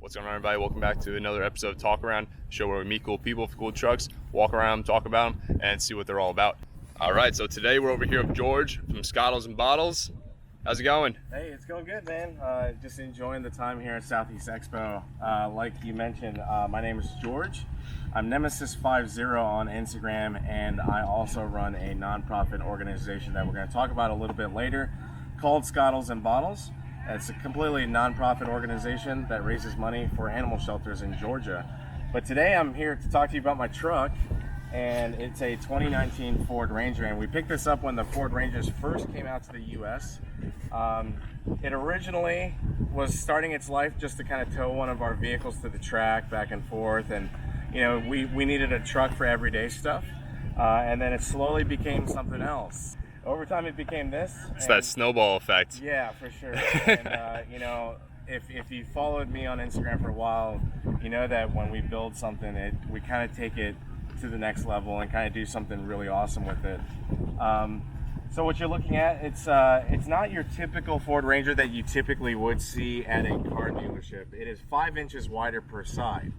What's going on, everybody? Welcome back to another episode of Talk Around, a show where we meet cool people with cool trucks, walk around, talk about them, and see what they're all about. All right, so today we're over here with George from Skottles Bottles. How's it going? Hey, it's going good, man. Just enjoying the time here at Southeast Expo. Like you mentioned, my name is George. I'm Nemesis50 on Instagram, and I also run a nonprofit organization that we're going to talk about a little bit later called Skottles Bottles. It's a completely nonprofit organization that raises money for animal shelters in Georgia. But today I'm here to talk to you about my truck, and it's a 2019 Ford Ranger, and we picked this up when the Ford Rangers first came out to the US. It originally was starting its life just to kind of tow one of our vehicles to the track back and forth, and you know, we needed a truck for everyday stuff, and then it slowly became something else. Over time it became this. It's that snowball effect. Yeah, for sure. And you know, if you followed me on Instagram for a while, you know that when we build something, we kind of take it to the next level and kind of do something really awesome with it. So what you're looking at, it's not your typical Ford Ranger that you typically would see at a car dealership. It is 5 inches wider per side.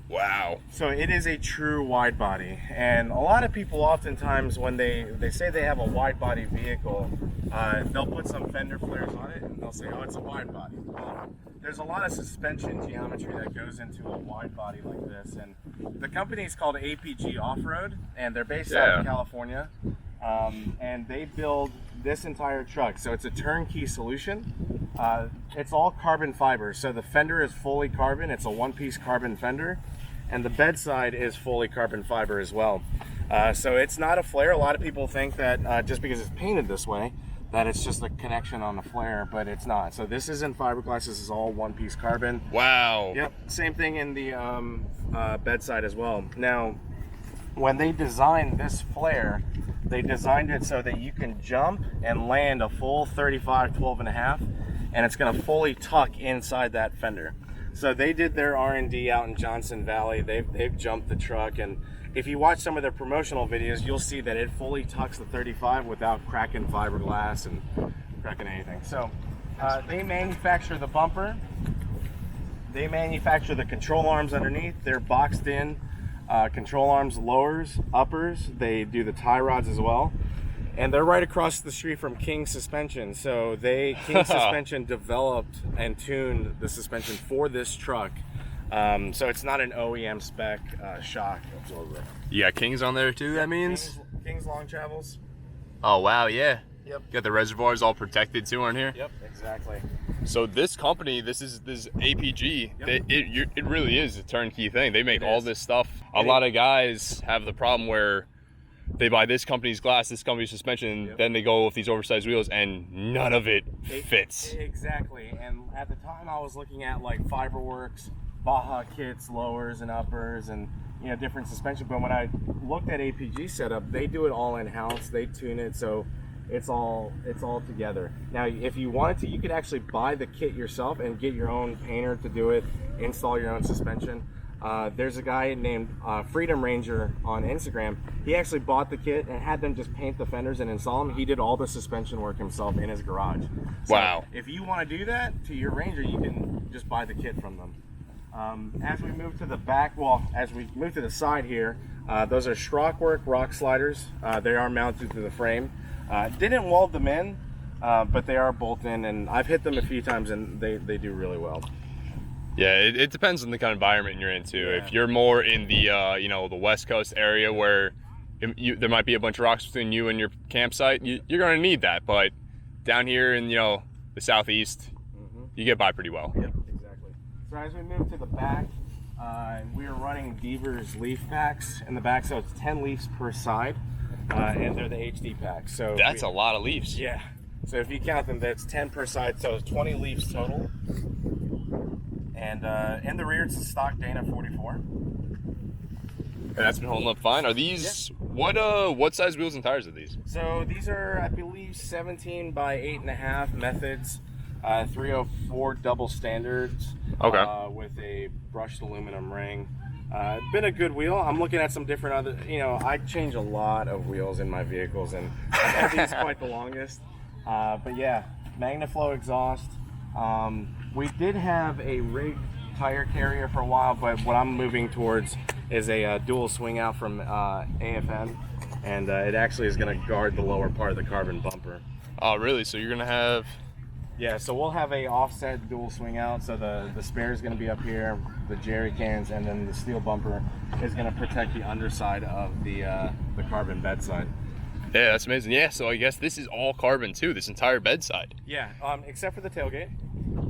Wow. So it is a true wide body, and a lot of people oftentimes when they say they have a wide body vehicle, they'll put some fender flares on it and they'll say, oh, it's a wide body. Well, there's a lot of suspension geometry that goes into a wide body like this, and the company is called APG Off-Road, and they're based out of California, and they build this entire truck. So it's a turnkey solution. It's all carbon fiber. So the fender is fully carbon. It's a one-piece carbon fender, and the bedside is fully carbon fiber as well. So it's not a flare. A lot of people think that just because it's painted this way, that it's just a connection on the flare, but it's not. So this isn't fiberglass. This is all one-piece carbon. Wow. Yep. Same thing in the bedside as well. Now, when they designed this flare, they designed it so that you can jump and land a full 35, 12 and a half, and it's going to fully tuck inside that fender. So they did their R&D out in Johnson Valley. They've jumped the truck, and if you watch some of their promotional videos, you'll see that it fully tucks the 35 without cracking fiberglass and cracking anything. So they manufacture the bumper. They manufacture the control arms underneath. They're boxed in. Control arms, lowers, uppers. They do the tie rods as well, and they're right across the street from King Suspension. So King Suspension developed and tuned the suspension for this truck. So it's not an OEM spec shock absorber. Yeah, King's on there too. That means King's long travels. Oh wow, yeah. Yep. Got the reservoirs all protected too on here. Yep, exactly. So this company, this APG. Yep. It really is a turnkey thing. They make all this stuff. A lot of guys have the problem where they buy this company's glass, this company's suspension, then they go with these oversized wheels, and none of it fits. Exactly. And at the time, I was looking at like Fiberworks, Baja kits, lowers and uppers, and you know, different suspension. But when I looked at APG setup, they do it all in house. They tune it so it's all together. Now, if you wanted to, you could actually buy the kit yourself and get your own painter to do it, install your own suspension. There's a guy named Freedom Ranger on Instagram. He actually bought the kit and had them just paint the fenders and install them. He did all the suspension work himself in his garage. So wow. If you want to do that to your Ranger, you can just buy the kit from them. As we move to the back, as we move to the side here, those are Schrockwork rock sliders. They are mounted to the frame. Didn't weld them in, but they are bolt in, and I've hit them a few times and they do really well. Yeah, it depends on the kind of environment you're into. Yeah. If you're more in the the West Coast area where there might be a bunch of rocks between you and your campsite, you're going to need that. But down here in the Southeast, you get by pretty well. Yep, exactly. So as we move to the back, we are running Beaver's leaf packs in the back, so it's 10 leaves per side, and they're the HD packs. So that's a lot of leaves. Yeah. So if you count them, that's 10 per side, so 20 leaves total. And in the rear, it's a stock Dana 44. And that's been holding up fine. Are these what size wheels and tires are these? So these are, I believe, 17 by 8.5 methods, 304 double standards. Okay. With a brushed aluminum ring. Been a good wheel. I'm looking at some different other. I change a lot of wheels in my vehicles, and I've had these quite the longest. But yeah, MagnaFlow exhaust. We did have a rigged tire carrier for a while, but what I'm moving towards is a dual swing out from AFM, and it actually is going to guard the lower part of the carbon bumper. Oh, really? So you're gonna have? Yeah, so we'll have a offset dual swing out. So the spare is going to be up here, the jerry cans, and then the steel bumper is going to protect the underside of the carbon bedside. Yeah, that's amazing. Yeah, so I guess this is all carbon too. This entire bedside. Yeah, except for the tailgate.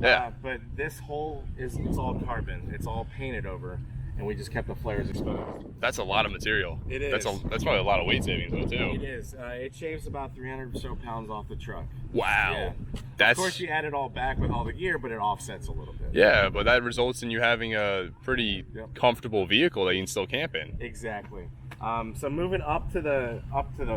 Yeah. But this whole it's all carbon. It's all painted over, and we just kept the flares exposed. That's a lot of material. It is. That's probably a lot of weight savings though too. It is. It shaves about 300 or so pounds off the truck. Wow. Yeah. That's. Of course, you add it all back with all the gear, but it offsets a little bit. Yeah, but that results in you having a pretty comfortable vehicle that you can still camp in. Exactly. So moving up to the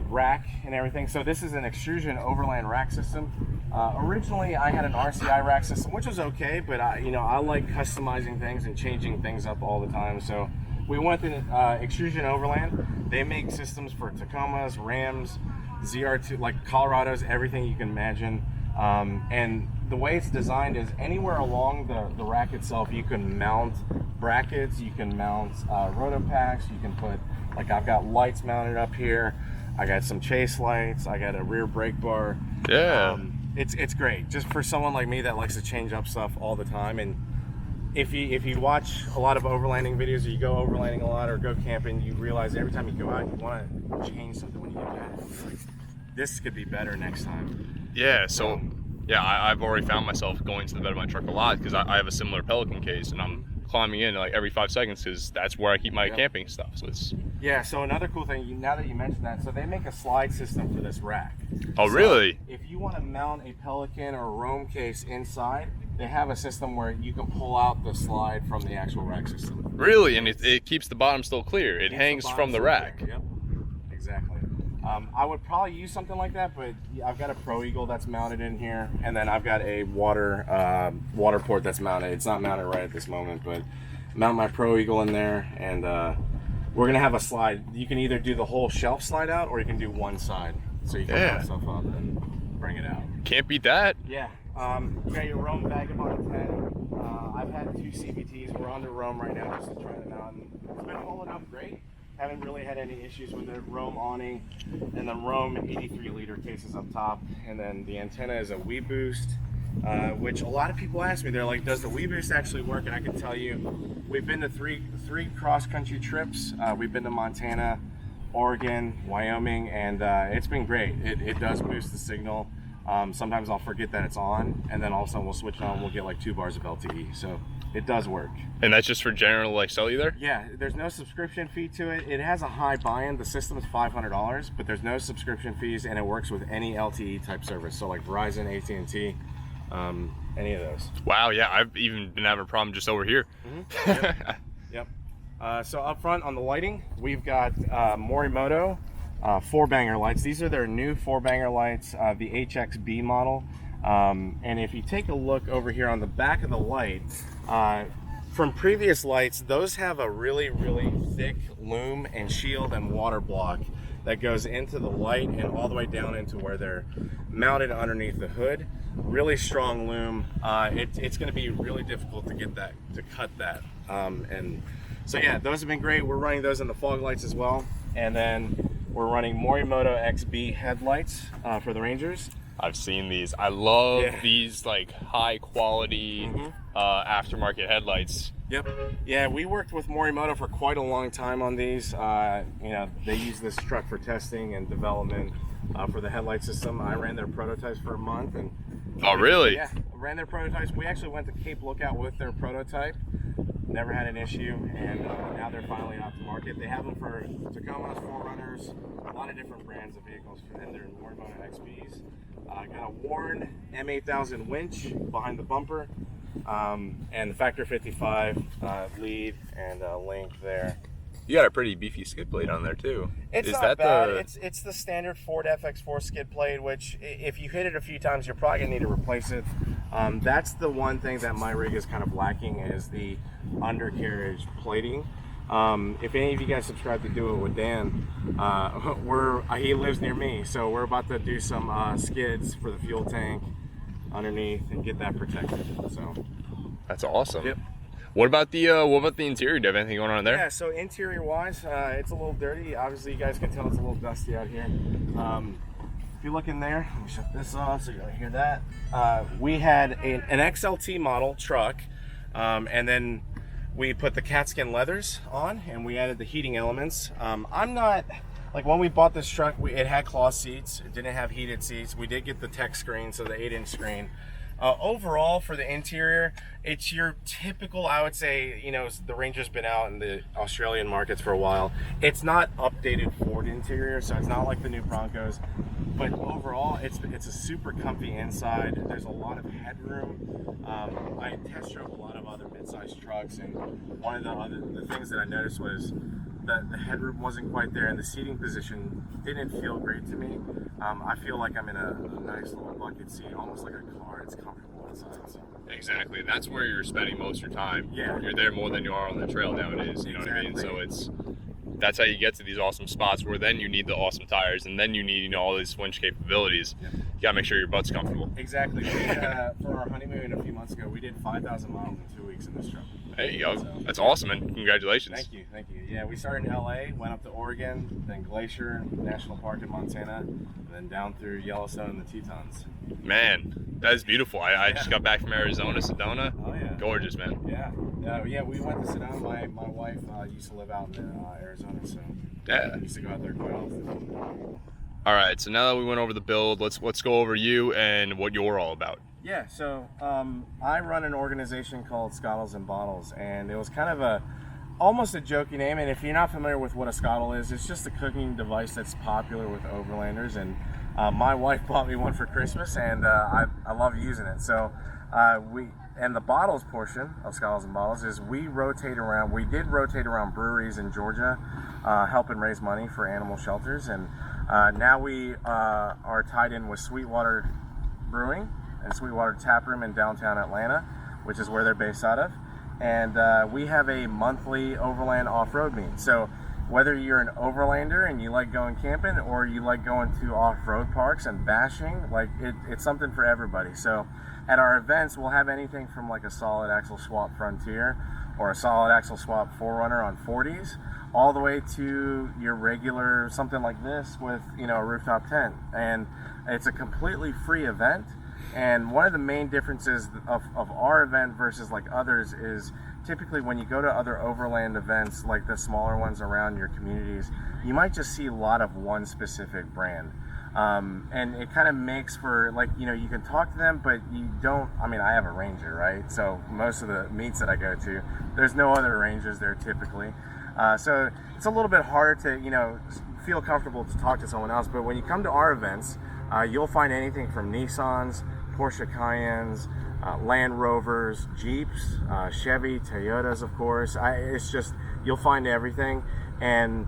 rack and everything. So this is an extrusion overland rack system. Originally, I had an RCI rack system, which was okay, but I like customizing things and changing things up all the time. So we went to extrusion overland. They make systems for Tacomas, Rams, ZR2, like Colorados, everything you can imagine. And the way it's designed is anywhere along the rack itself, you can mount brackets, you can mount rotopacks, you can put, like I've got lights mounted up here, I got some chase lights, I got a rear brake bar. Yeah. It's great, just for someone like me that likes to change up stuff all the time. And if you watch a lot of overlanding videos, or you go overlanding a lot or go camping, you realize every time you go out, you want to change something when you get back. Like, this could be better next time. Yeah, so yeah, I've already found myself going to the bed of my truck a lot because I have a similar Pelican case, and I'm climbing in like every 5 seconds because that's where I keep my camping stuff. So it's so another cool thing, now that you mentioned that, so they make a slide system for this rack. Oh, so really? If you want to mount a Pelican or a Roam case inside, they have a system where you can pull out the slide from the actual rack system. Really? And it keeps the bottom still clear. It hangs from the rack. Yep, exactly. I would probably use something like that, but I've got a Pro Eagle that's mounted in here, and then I've got a water port that's mounted. It's not mounted right at this moment, but mount my Pro Eagle in there, and we're gonna have a slide. You can either do the whole shelf slide out, or you can do one side, so you can put stuff up and bring it out. Can't beat that. Yeah. You got your Roam Vagabond 10. I've had 2 CVTs. We're on the Roam right now just to try them out, and it's been holding up great. Haven't really had any issues with the Roam awning, and the Roam 83-liter cases up top, and then the antenna is a WeBoost, which a lot of people ask me. They're like, "Does the WeBoost actually work?" And I can tell you, we've been to three cross-country trips. We've been to Montana, Oregon, Wyoming, and it's been great. It does boost the signal. Sometimes I'll forget that it's on, and then all of a sudden we'll switch it on. We'll get like 2 bars of LTE, so it does work. And that's just for general like cellular? Yeah, there's no subscription fee to it. It has a high buy-in. The system is $500, but there's no subscription fees, and it works with any LTE type service. So like Verizon, AT&T, any of those. Wow, yeah, I've even been having a problem just over here. Mm-hmm. Yep. So up front on the lighting, we've got Morimoto 4-banger lights. These are their new 4-banger lights, the HXB model. And if you take a look over here on the back of the light, from previous lights, those have a really, really thick loom and shield and water block that goes into the light and all the way down into where they're mounted underneath the hood. Really strong loom. It's going to be really difficult to get that, to cut that. And so yeah, those have been great. We're running those in the fog lights as well. And then we're running Morimoto XB headlights for the Rangers. I've seen these. I love these like high quality aftermarket headlights. Yep. Yeah, we worked with Morimoto for quite a long time on these. They use this truck for testing and development for the headlight system. I ran their prototypes for a month. And oh, really? Yeah, ran their prototypes. We actually went to Cape Lookout with their prototype. Never had an issue, and now they're finally out to market. They have them for Tacomas, 4Runners, a lot of different brands of vehicles, and they're Morimoto XBs. Got a Warren M8000 winch behind the bumper, and the Factor 55 lead and link there. You got a pretty beefy skid plate on there too. It's not bad. It's the standard Ford FX4 skid plate, which if you hit it a few times, you're probably gonna need to replace it. That's the one thing that my rig is kind of lacking, is the undercarriage plating. If any of you guys subscribe to Do It with Dan, he lives near me, so we're about to do some skids for the fuel tank, underneath and get that protected. So That's awesome. Yep. What about the interior? Do you have anything going on there? Yeah, so interior wise, it's a little dirty. Obviously, you guys can tell it's a little dusty out here. If you look in there, let me shut this off so you don't hear that. We had an XLT model truck, and then we put the catskin leathers on, and we added the heating elements. I'm not, like when we bought this truck, it had cloth seats. It didn't have heated seats. We did get the tech screen, so the 8-inch screen. Overall, for the interior, it's your typical, I would say, you know, the Ranger's been out in the Australian markets for a while. It's not updated Ford interior, so it's not like the new Broncos. But overall, it's a super comfy inside. There's a lot of headroom. I test drove a lot of other mid-sized trucks, and one of the things that I noticed was that the headroom wasn't quite there, and the seating position didn't feel great to me. I feel like I'm in a nice little bucket seat, almost like a car. It's comfortable inside. So. Exactly. That's where you're spending most of your time. Yeah. You're there more than you are on the trail nowadays. You know what I mean? Exactly. So that's how you get to these awesome spots where then you need the awesome tires, and then you need, you know, all these winch capabilities. Yeah. You gotta make sure your butt's comfortable. Exactly. For our honeymoon a few months ago, we did 5,000 miles in 2 weeks in this truck. There you go. So, That's awesome, and congratulations. Thank you. Yeah, we started in LA, went up to Oregon, then Glacier National Park in Montana, and then down through Yellowstone and the Tetons. Man, that is beautiful. I just got back from Arizona, Sedona. Oh yeah. Gorgeous, man. Yeah, we went to Sedona. My wife used to live out in Arizona, so Yeah. we used to go out there quite often. All right, so now that we went over the build, let's go over you and what you're all about. Yeah, so I run an organization called Skottles Bottles, and it was kind of almost a jokey name. And if you're not familiar with what a Skottle is, it's just a cooking device that's popular with overlanders. And my wife bought me one for Christmas, and I love using it. So and the bottles portion of Skottles Bottles is we did rotate around breweries in Georgia, helping raise money for animal shelters. And now we are tied in with Sweetwater Brewing and Sweetwater Tap Room in downtown Atlanta, which is where they're based out of. And we have a monthly overland off-road meet. So whether you're an overlander and you like going camping, or you like going to off-road parks and bashing, like it's something for everybody. So at our events, we'll have anything from like a solid axle swap Frontier or a solid axle swap 4Runner on 40s, all the way to your regular something like this with, you know, a rooftop tent. And it's a completely free event. And one of the main differences of our event versus like others is typically when you go to other overland events, like the smaller ones around your communities, you might just see a lot of one specific brand. And it kind of makes for, like, you know, you can talk to them, but you don't, I mean, I have a Ranger, right? So most of the meets that I go to, there's no other Rangers there typically. So it's a little bit harder to, you know, feel comfortable to talk to someone else. But when you come to our events, you'll find anything from Nissans, Porsche Cayennes, Land Rovers, Jeeps, Chevy, Toyotas, of course. It's just, you'll find everything. And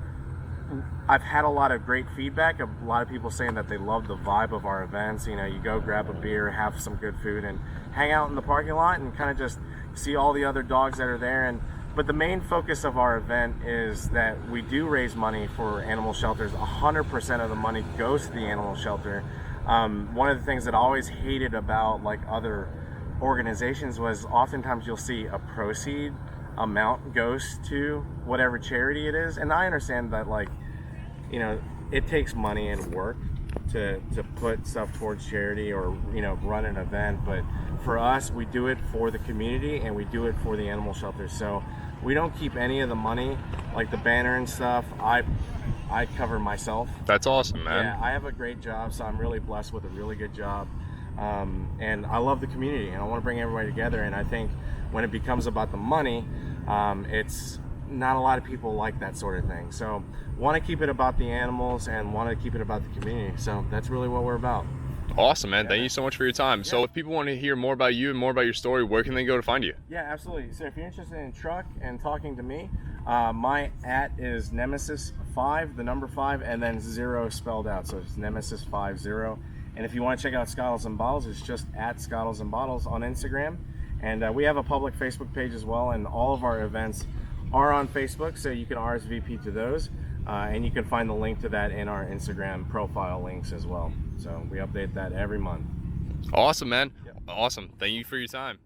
I've had a lot of great feedback. A lot of people saying that they love the vibe of our events. You know, you go grab a beer, have some good food, and hang out in the parking lot and kind of just see all the other dogs that are there. But the main focus of our event is that we do raise money for animal shelters. 100% of the money goes to the animal shelter. One of the things that I always hated about like other organizations was oftentimes you'll see a proceed amount goes to whatever charity it is. And I understand that, like, you know, it takes money and work to put stuff towards charity or, you know, run an event. But for us, we do it for the community and we do it for the animal shelters. So we don't keep any of the money, like the banner and stuff. I cover myself. That's awesome, man. Yeah, I have a great job, so I'm really blessed with a really good job. And I love the community, and I want to bring everybody together. And I think when it becomes about the money, it's not a lot of people like that sort of thing. So want to keep it about the animals and want to keep it about the community. So that's really what we're about. Awesome, man. Thank you so much for your time. So if people want to hear more about you and more about your story, where can they go to find you? Yeah, absolutely. So if you're interested in truck and talking to me, my @ is Nemesis5, the number 5, and then 0 spelled out. So it's Nemesis50. And if you want to check out Skottles Bottles, it's just @Skottles Bottles on Instagram. And we have a public Facebook page as well, and all of our events are on Facebook, so you can RSVP to those. And you can find the link to that in our Instagram profile links as well. So we update that every month. Awesome, man. Yep. Awesome. Thank you for your time.